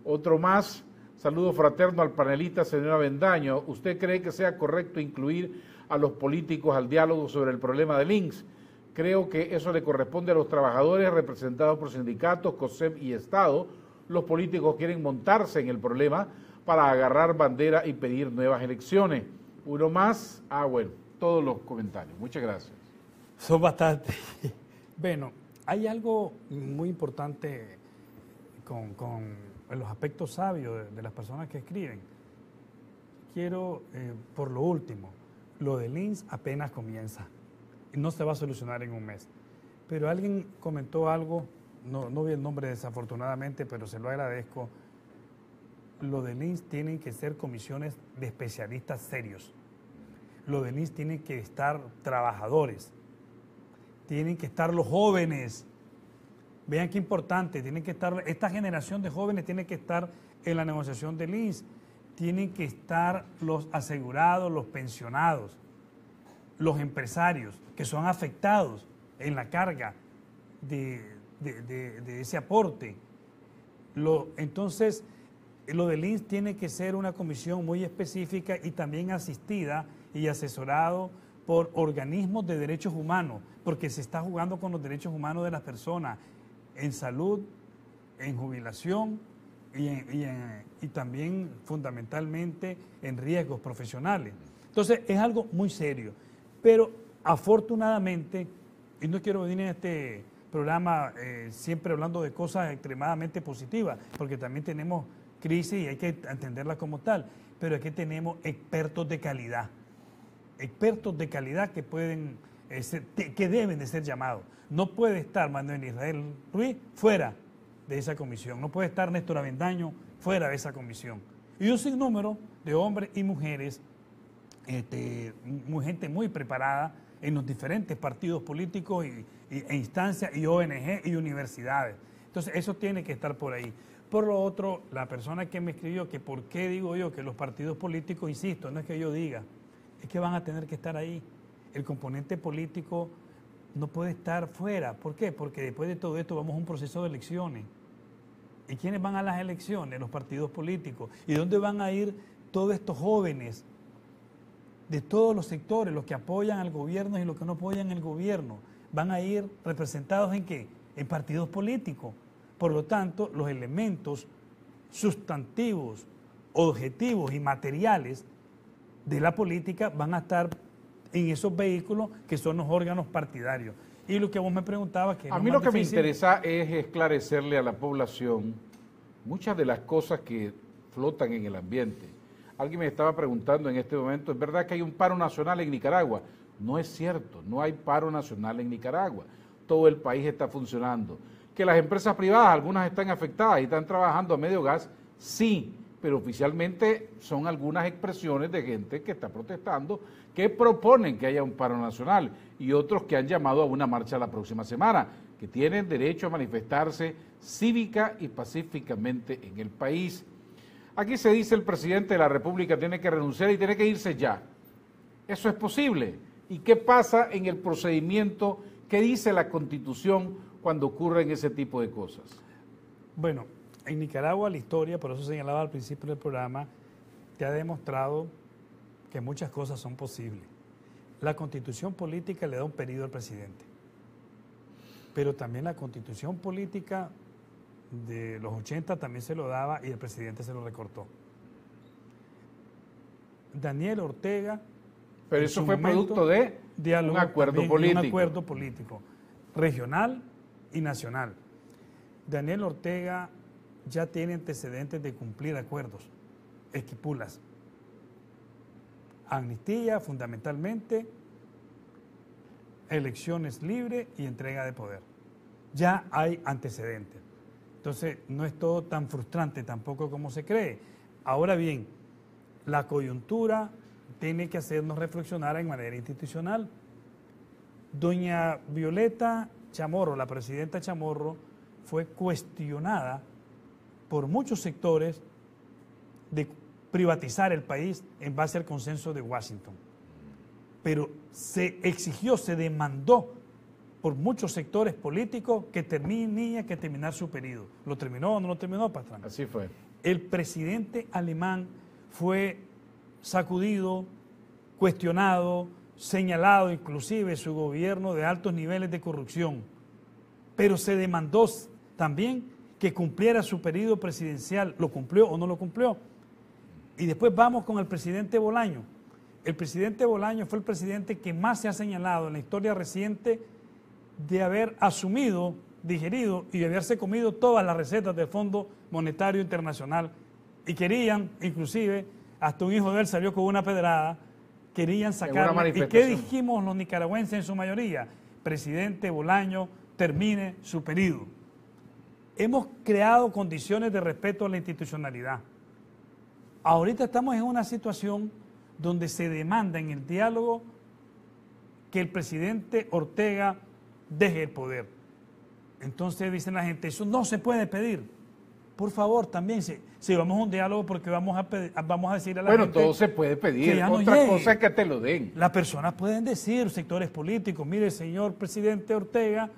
Otro más, saludo fraterno al panelista, señora Bendaño. ¿Usted cree que sea correcto incluir a los políticos al diálogo sobre el problema del INSS? Creo que eso le corresponde a los trabajadores representados por sindicatos, COSEP y Estado. Los políticos quieren montarse en el problema para agarrar bandera y pedir nuevas elecciones. Uno más, bueno, todos los comentarios. Muchas gracias. Son bastantes. Bueno, hay algo muy importante con los aspectos sabios de las personas que escriben. Quiero, por lo último, lo del INSS apenas comienza. No se va a solucionar en un mes. Pero alguien comentó algo, no vi el nombre desafortunadamente, pero se lo agradezco. Lo del INSS tienen que ser comisiones de especialistas serios. Lo del INSS tienen que estar trabajadores. Tienen que estar los jóvenes. Vean qué importante, tienen que estar, esta generación de jóvenes tiene que estar en la negociación del INSS. Tienen que estar los asegurados, los pensionados, los empresarios que son afectados en la carga de ese aporte. Entonces, lo del INSS tiene que ser una comisión muy específica y también asistida y asesorado por organismos de derechos humanos, porque se está jugando con los derechos humanos de las personas en salud, en jubilación y también fundamentalmente en riesgos profesionales. Entonces es algo muy serio, pero afortunadamente, y no quiero venir en este programa siempre hablando de cosas extremadamente positivas, porque también tenemos crisis y hay que entenderla como tal, pero aquí tenemos expertos de calidad que pueden que deben de ser llamados. No puede estar Manuel Israel Ruiz fuera de esa comisión, no puede estar Néstor Avendaño fuera de esa comisión. Y un sinnúmero de hombres y mujeres, gente muy preparada en los diferentes partidos políticos e instancias y ONG y universidades. Entonces eso tiene que estar por ahí. Por lo otro, la persona que me escribió que por qué digo yo que los partidos políticos, insisto, no es que yo diga, es que van a tener que estar ahí. El componente político no puede estar fuera. ¿Por qué? Porque después de todo esto vamos a un proceso de elecciones. ¿Y quiénes van a las elecciones? Los partidos políticos. ¿Y dónde van a ir todos estos jóvenes de todos los sectores, los que apoyan al gobierno y los que no apoyan el gobierno? Van a ir representados ¿en qué? En partidos políticos. Por lo tanto, los elementos sustantivos, objetivos y materiales de la política van a estar en esos vehículos que son los órganos partidarios. Y lo que vos me preguntabas... que a mí lo que me interesa es esclarecerle a la población muchas de las cosas que flotan en el ambiente. Alguien me estaba preguntando en este momento, ¿es verdad que hay un paro nacional en Nicaragua? No es cierto, no hay paro nacional en Nicaragua. Todo el país está funcionando. Que las empresas privadas, algunas están afectadas y están trabajando a medio gas, sí, pero oficialmente son algunas expresiones de gente que está protestando, que proponen que haya un paro nacional y otros que han llamado a una marcha la próxima semana, que tienen derecho a manifestarse cívica y pacíficamente en el país. Aquí se dice el presidente de la República tiene que renunciar y tiene que irse ya. ¿Eso es posible? ¿Y qué pasa en el procedimiento que dice la Constitución cuando ocurren ese tipo de cosas? Bueno, en Nicaragua la historia, por eso señalaba al principio del programa, te ha demostrado que muchas cosas son posibles. La Constitución política le da un periodo al presidente, pero también la Constitución política de los 80 también se lo daba y el presidente se lo recortó. Daniel Ortega... Pero eso fue producto de un acuerdo político. Un acuerdo político, regional y nacional. Daniel Ortega ya tiene antecedentes de cumplir acuerdos, esquipulas. Amnistía, fundamentalmente, elecciones libres y entrega de poder. Ya hay antecedentes. Entonces, no es todo tan frustrante tampoco como se cree. Ahora bien, la coyuntura tiene que hacernos reflexionar en manera institucional. Doña Violeta Chamorro, la presidenta Chamorro, fue cuestionada por muchos sectores de privatizar el país en base al consenso de Washington. Pero se exigió, se demandó por muchos sectores políticos que tenía que terminar su periodo. ¿Lo terminó o no lo terminó, Pastrana? Así fue. El presidente alemán fue sacudido, cuestionado, señalado inclusive su gobierno de altos niveles de corrupción. Pero se demandó también que cumpliera su periodo presidencial. ¿Lo cumplió o no lo cumplió? Y después vamos con el presidente Bolaño. El presidente Bolaño fue el presidente que más se ha señalado en la historia reciente de haber asumido, digerido y de haberse comido todas las recetas del Fondo Monetario Internacional. Y querían, inclusive, hasta un hijo de él salió con una pedrada, querían sacarle. ¿Y qué dijimos los nicaragüenses en su mayoría? Presidente Bolaño, termine su periodo. Hemos creado condiciones de respeto a la institucionalidad. Ahorita estamos en una situación donde se demanda en el diálogo que el presidente Ortega deje el poder. Entonces dicen la gente, eso no se puede pedir. Por favor, también, si vamos a un diálogo, porque vamos a decir a la gente... Bueno, todo se puede pedir, no otra llegue. cosa es que te lo den. Las personas pueden decir, sectores políticos, mire, señor presidente Ortega,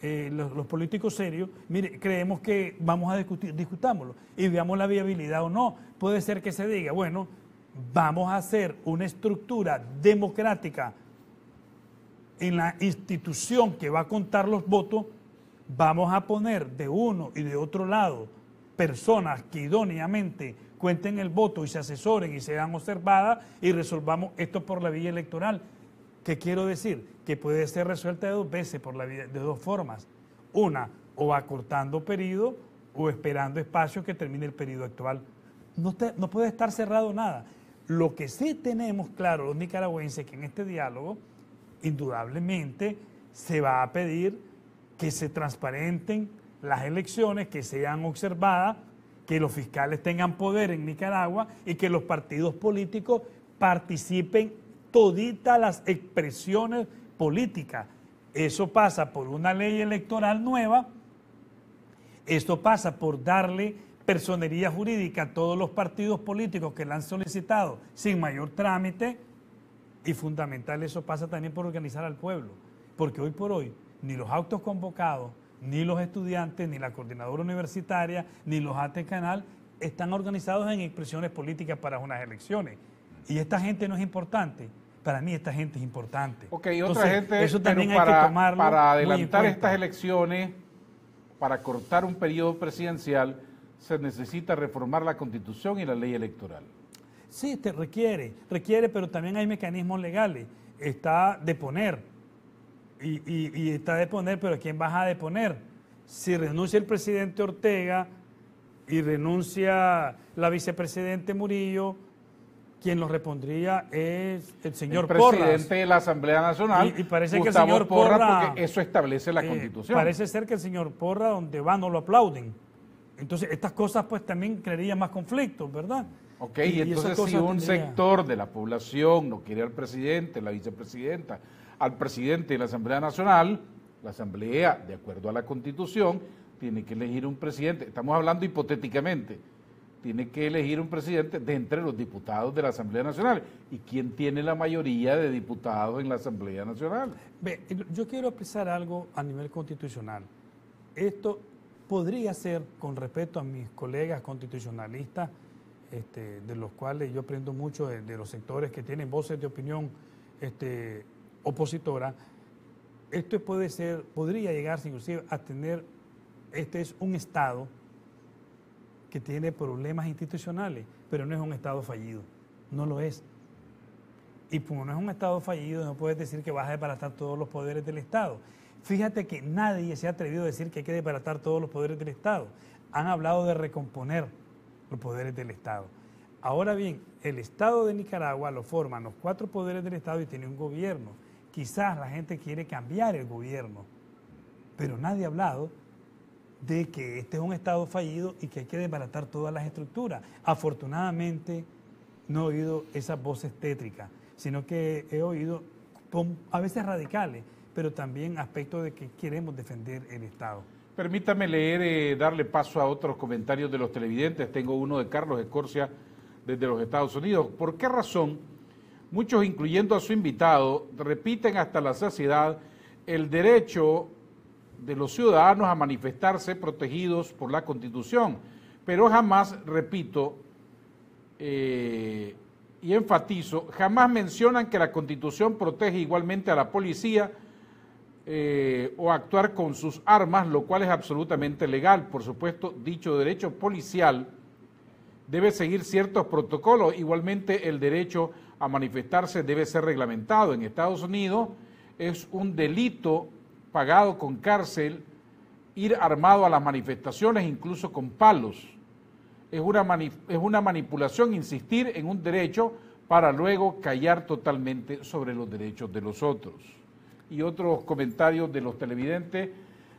los políticos serios, mire, creemos que vamos a discutámoslo y veamos la viabilidad o no. Puede ser que se diga, bueno, vamos a hacer una estructura democrática en la institución que va a contar los votos, vamos a poner de uno y de otro lado personas que idóneamente cuenten el voto y se asesoren y sean observadas y resolvamos esto por la vía electoral. ¿Qué quiero decir? Que puede ser resuelta de dos veces, de dos formas. Una, o acortando periodo o esperando espacio que termine el periodo actual. No puede estar cerrado nada. Lo que sí tenemos claro los nicaragüenses que en este diálogo, indudablemente, se va a pedir que se transparenten las elecciones, que sean observadas, que los fiscales tengan poder en Nicaragua y que los partidos políticos participen toditas las expresiones políticas. Eso pasa por una ley electoral nueva, esto pasa por darle personería jurídica a todos los partidos políticos que la han solicitado sin mayor trámite y fundamental eso pasa también por organizar al pueblo, porque hoy por hoy ni los autos convocados, ni los estudiantes, ni la coordinadora universitaria, ni los AT Canal están organizados en expresiones políticas para unas elecciones. Y esta gente no es importante. Para mí esta gente es importante. Ok, entonces, otra gente, eso también pero hay que tomarlo para muy en adelantar cuenta. estas elecciones, para cortar un periodo presidencial, se necesita reformar la Constitución y la ley electoral. Sí, requiere, pero también hay mecanismos legales. Está deponer, y está deponer, pero ¿a quién vas a deponer? Si renuncia el presidente Ortega y renuncia la vicepresidente Murillo, quien lo repondría es el señor Porras. El presidente de la Asamblea Nacional, y parece Gustavo que el señor Porras, porque eso establece la Constitución. Parece ser que el señor Porras, donde va, no lo aplauden. Entonces, estas cosas pues también crearían más conflictos, ¿verdad? Ok, y entonces si un sector de la población no quiere al presidente, la vicepresidenta, al presidente de la Asamblea Nacional, la Asamblea, de acuerdo a la Constitución, tiene que elegir un presidente. Estamos hablando hipotéticamente. Tiene que elegir un presidente de entre los diputados de la Asamblea Nacional. ¿Y quién tiene la mayoría de diputados en la Asamblea Nacional? Yo quiero expresar algo a nivel constitucional. Esto podría ser, con respeto a mis colegas constitucionalistas, de los cuales yo aprendo mucho de los sectores que tienen voces de opinión opositora, esto podría llegarse inclusive a tener, es un Estado que tiene problemas institucionales, pero no es un Estado fallido, no lo es. Y como no es un Estado fallido, no puedes decir que vas a desbaratar todos los poderes del Estado. Fíjate que nadie se ha atrevido a decir que hay que desbaratar todos los poderes del Estado. Han hablado de recomponer los poderes del Estado. Ahora bien, el Estado de Nicaragua lo forman los 4 poderes del Estado y tiene un gobierno. Quizás la gente quiere cambiar el gobierno, pero nadie ha hablado de que este es un Estado fallido y que hay que desbaratar todas las estructuras. Afortunadamente no he oído esas voces tétricas, sino que he oído a veces radicales, pero también aspectos de que queremos defender el Estado. Permítame leer, darle paso a otros comentarios de los televidentes. Tengo uno de Carlos Escorcia desde los Estados Unidos. ¿Por qué razón muchos, incluyendo a su invitado, repiten hasta la saciedad el derecho de los ciudadanos a manifestarse protegidos por la Constitución, pero jamás, repito, y enfatizo, jamás mencionan que la Constitución protege igualmente a la policía o actuar con sus armas, lo cual es absolutamente legal? Por supuesto, dicho derecho policial debe seguir ciertos protocolos. Igualmente, el derecho a manifestarse debe ser reglamentado. En Estados Unidos es un delito pagado con cárcel ir armado a las manifestaciones, incluso con palos. Es una manipulación insistir en un derecho para luego callar totalmente sobre los derechos de los otros. Y otros comentarios de los televidentes.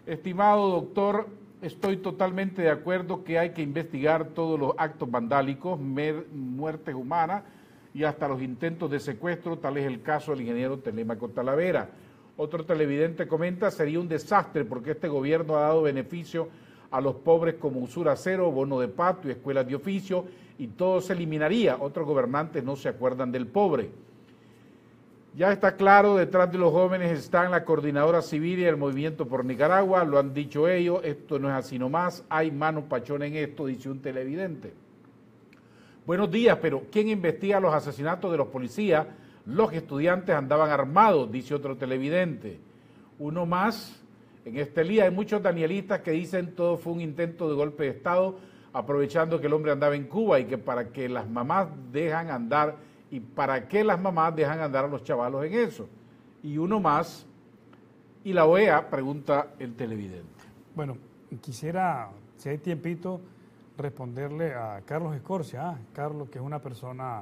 Estimado doctor, estoy totalmente de acuerdo que hay que investigar todos los actos vandálicos, muertes humanas y hasta los intentos de secuestro, tal es el caso del ingeniero Telemaco Talavera. Otro televidente comenta, sería un desastre porque este gobierno ha dado beneficio a los pobres como usura cero, bono de patio, escuelas de oficio, y todo se eliminaría. Otros gobernantes no se acuerdan del pobre. Ya está claro, detrás de los jóvenes están la Coordinadora Civil y el Movimiento por Nicaragua, lo han dicho ellos, esto no es así nomás, hay mano pachona en esto, dice un televidente. Buenos días, pero ¿quién investiga los asesinatos de los policías? Los estudiantes andaban armados, dice otro televidente. Uno más, en este día hay muchos danielistas que dicen todo fue un intento de golpe de Estado, aprovechando que el hombre andaba en Cuba y que para que las mamás dejan andar, y para qué las mamás dejan andar a los chavalos en eso. Y uno más, y la OEA, pregunta el televidente. Bueno, quisiera, si hay tiempito, responderle a Carlos Escorcia. Carlos, que es una persona,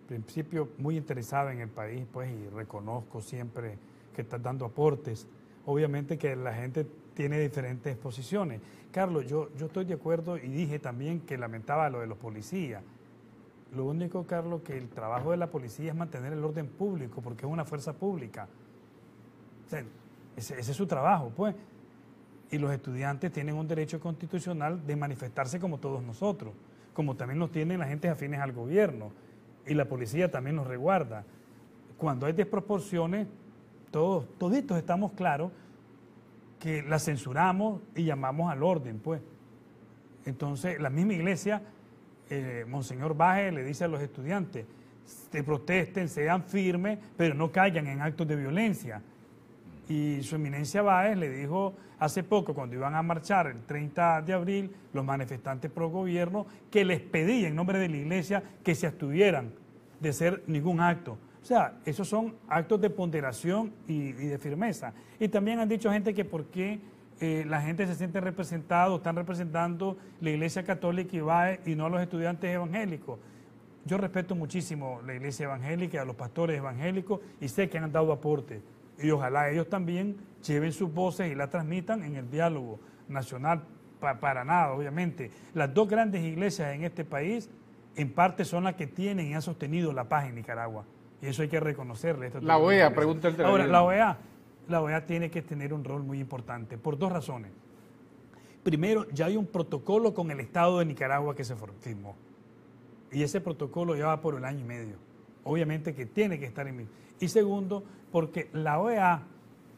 en principio, muy interesada en el país, pues, y reconozco siempre que estás dando aportes. Obviamente que la gente tiene diferentes posiciones. Carlos, yo estoy de acuerdo y dije también que lamentaba lo de los policías. Lo único, Carlos, que el trabajo de la policía es mantener el orden público, porque es una fuerza pública. O sea, ese es su trabajo, pues. Y los estudiantes tienen un derecho constitucional de manifestarse como todos nosotros, como también los tienen la gente afines al gobierno. Y la policía también nos resguarda. Cuando hay desproporciones, toditos estamos claros que la censuramos y llamamos al orden, pues. Entonces, la misma iglesia, Monseñor Baje le dice a los estudiantes, se protesten, sean firmes, pero no caigan en actos de violencia. Y su eminencia Báez le dijo hace poco, cuando iban a marchar el 30 de abril, los manifestantes pro gobierno, que les pedía en nombre de la iglesia que se abstuvieran de hacer ningún acto. O sea, esos son actos de ponderación y de firmeza. Y también han dicho gente que por qué la gente se siente representado, están representando la iglesia católica y Báez y no a los estudiantes evangélicos. Yo respeto muchísimo la iglesia evangélica, a los pastores evangélicos, y sé que han dado aportes. Y ojalá ellos también lleven sus voces y la transmitan en el diálogo nacional. Para nada, obviamente. Las dos grandes iglesias en este país, en parte son las que tienen y han sostenido la paz en Nicaragua. Y eso hay que reconocerle. La OEA, pregunta el televidente. Ahora, la OEA tiene que tener un rol muy importante, por dos razones. Primero, ya hay un protocolo con el Estado de Nicaragua que se firmó. Y ese protocolo ya va por 1 año y medio. Obviamente que tiene que estar en mí. Y segundo, porque la OEA,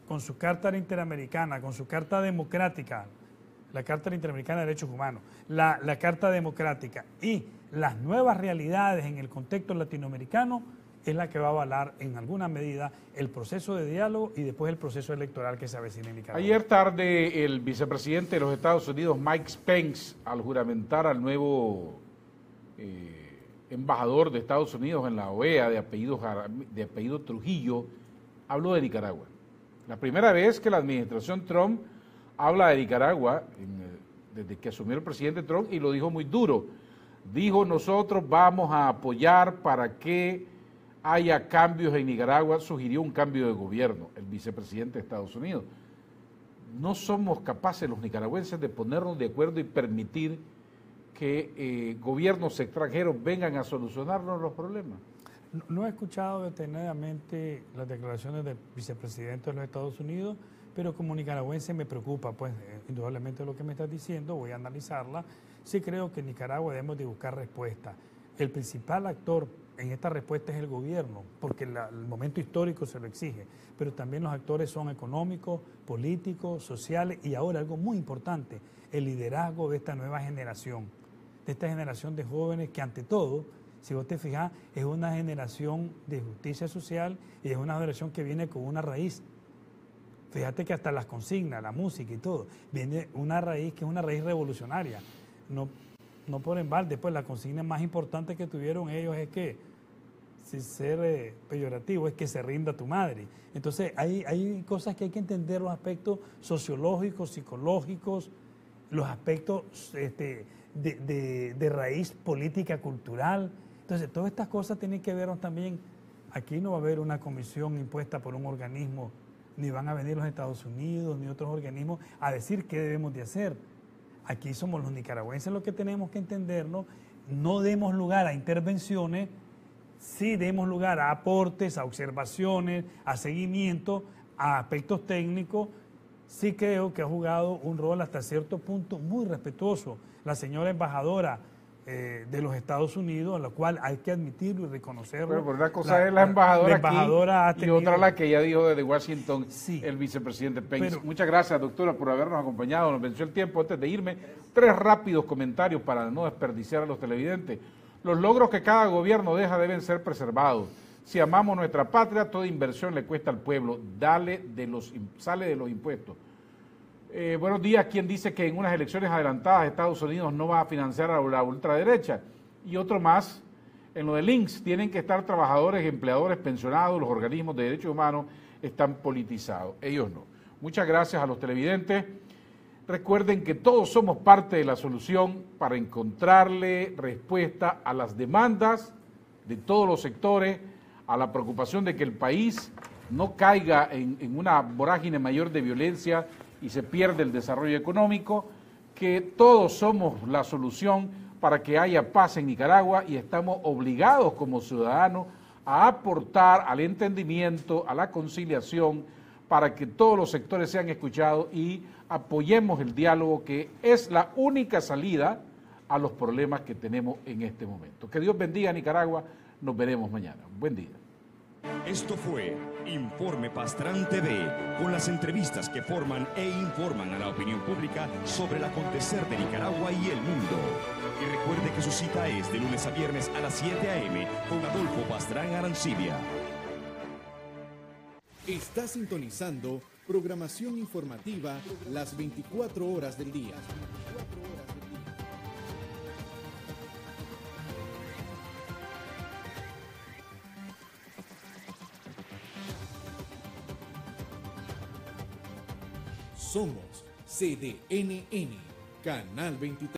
con su Carta Interamericana, con su Carta Democrática, la Carta Interamericana de Derechos Humanos, la Carta Democrática y las nuevas realidades en el contexto latinoamericano, es la que va a avalar en alguna medida el proceso de diálogo y después el proceso electoral que se avecina en Nicaragua. Ayer tarde el vicepresidente de los Estados Unidos, Mike Pence, al juramentar al nuevo embajador de Estados Unidos en la OEA de apellido Trujillo, habló de Nicaragua. La primera vez que la administración Trump habla de Nicaragua, desde que asumió el presidente Trump, y lo dijo muy duro. Dijo, nosotros vamos a apoyar para que haya cambios en Nicaragua, sugirió un cambio de gobierno, el vicepresidente de Estados Unidos. No somos capaces los nicaragüenses de ponernos de acuerdo y permitir que gobiernos extranjeros vengan a solucionarnos los problemas. No he escuchado detenidamente las declaraciones del vicepresidente de los Estados Unidos, pero como nicaragüense me preocupa, pues, indudablemente lo que me estás diciendo, voy a analizarla. Sí creo que en Nicaragua debemos de buscar respuesta. El principal actor en esta respuesta es el gobierno, porque el momento histórico se lo exige, pero también los actores son económicos, políticos, sociales y ahora algo muy importante, el liderazgo de esta nueva generación, de esta generación de jóvenes que ante todo, si vos te fijas, es una generación de justicia social y es una generación que viene con una raíz. Fíjate que hasta las consignas, la música y todo, viene una raíz que es una raíz revolucionaria. No por embalde, pues la consigna más importante que tuvieron ellos es que, sin ser peyorativo, es que se rinda tu madre. Entonces hay cosas que hay que entender, los aspectos sociológicos, psicológicos, los aspectos de raíz política, cultural. Entonces todas estas cosas tienen que ver también, aquí no va a haber una comisión impuesta por un organismo, ni van a venir los Estados Unidos, ni otros organismos a decir qué debemos de hacer. Aquí somos los nicaragüenses los que tenemos que entendernos, no demos lugar a intervenciones, sí demos lugar a aportes, a observaciones, a seguimiento, a aspectos técnicos. Sí creo que ha jugado un rol hasta cierto punto muy respetuoso la señora embajadora de los Estados Unidos, a la cual hay que admitirlo y reconocerlo. Pero por una cosa es la embajadora aquí, tenido, y otra la que ya dijo desde Washington el vicepresidente Pence. Muchas gracias, doctora, por habernos acompañado. Nos venció el tiempo. Antes de irme, 3 rápidos comentarios para no desperdiciar a los televidentes. Los logros que cada gobierno deja deben ser preservados. Si amamos nuestra patria, toda inversión le cuesta al pueblo. Sale de los impuestos. Buenos días. ¿Quién dice que en unas elecciones adelantadas Estados Unidos no va a financiar a la ultraderecha? Y otro más, en lo de links, tienen que estar trabajadores, empleadores, pensionados, los organismos de derechos humanos están politizados. Ellos no. Muchas gracias a los televidentes. Recuerden que todos somos parte de la solución para encontrarle respuesta a las demandas de todos los sectores, a la preocupación de que el país no caiga en una vorágine mayor de violencia y se pierde el desarrollo económico, que todos somos la solución para que haya paz en Nicaragua y estamos obligados como ciudadanos a aportar al entendimiento, a la conciliación, para que todos los sectores sean escuchados y apoyemos el diálogo, que es la única salida a los problemas que tenemos en este momento. Que Dios bendiga a Nicaragua. Nos veremos mañana. Buen día. Esto fue Informe Pastrán TV, con las entrevistas que forman e informan a la opinión pública sobre el acontecer de Nicaragua y el mundo. Y recuerde que su cita es de lunes a viernes a las 7 a.m. con Adolfo Pastrán Arancibia. Está sintonizando programación informativa las 24 horas del día. Somos CDNN, Canal 23.